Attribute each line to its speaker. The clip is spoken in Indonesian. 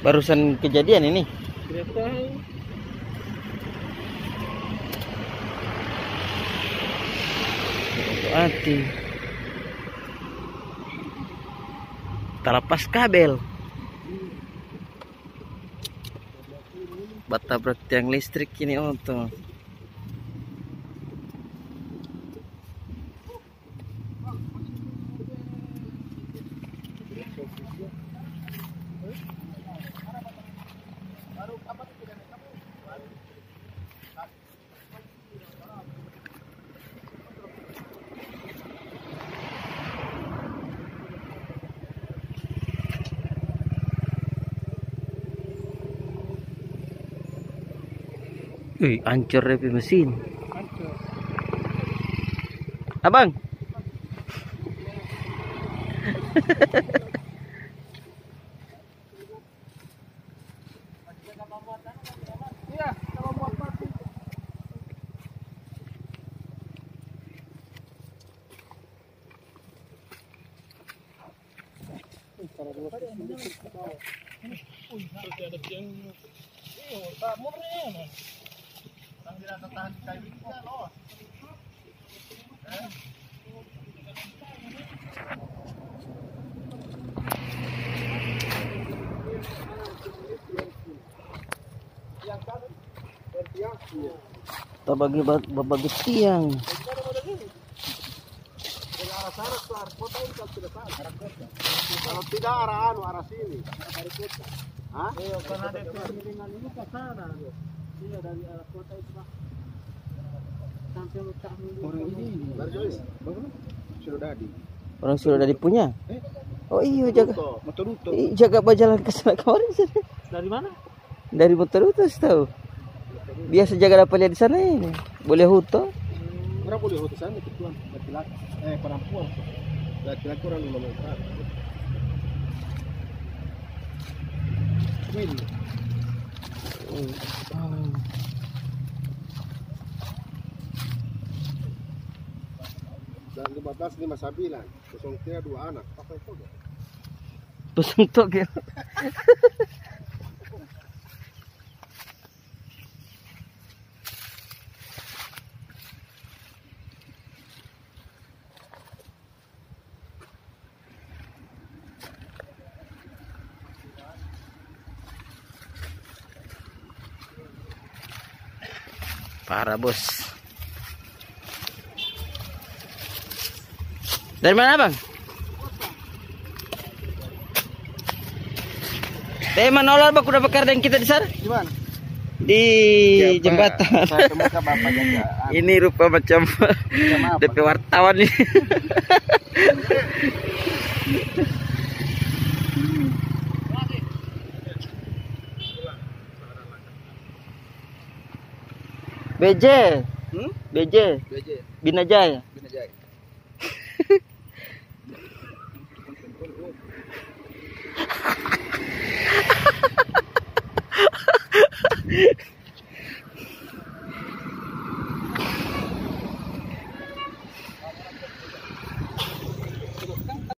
Speaker 1: Barusan kejadian ini.
Speaker 2: Tidak tahu.
Speaker 1: Hati. Terlepas kabel. Batabrak tiang listrik ini tuh. Wih, hancur repi mesin. Abang. Bagi tiang.
Speaker 2: Kalau tidak arah sini. Hah? Iya, karena ada kemiringan ini ke sana. Iya, dari arah kota itu, Pak. Sampai letak dulu. Orang ini.
Speaker 1: Orang Surodadi punya? Oh iya,
Speaker 2: Motoruto.
Speaker 1: Jaga berjalan ke sana kemarin.
Speaker 2: Dari mana?
Speaker 1: Dari Motoruto tahu. Biasa jaga dapat lihat di sana ini. Boleh huto?
Speaker 2: Berapa boleh huto sana ketuan laki-laki? Perempuan. Laki-laki orang 5 meter. Win. Dan 1559 2 anak. Apa itu?
Speaker 1: Pusing tok ya. Parah bos. Dari mana bang? Dari mana olah bang? Udah bakar dengan kita di sana?
Speaker 2: Di mana?
Speaker 1: Di jembatan.
Speaker 2: Saya temukan bapak jaga.
Speaker 1: Ini rupa macam DP wartawan nih. BJ. BJ. Binajaya.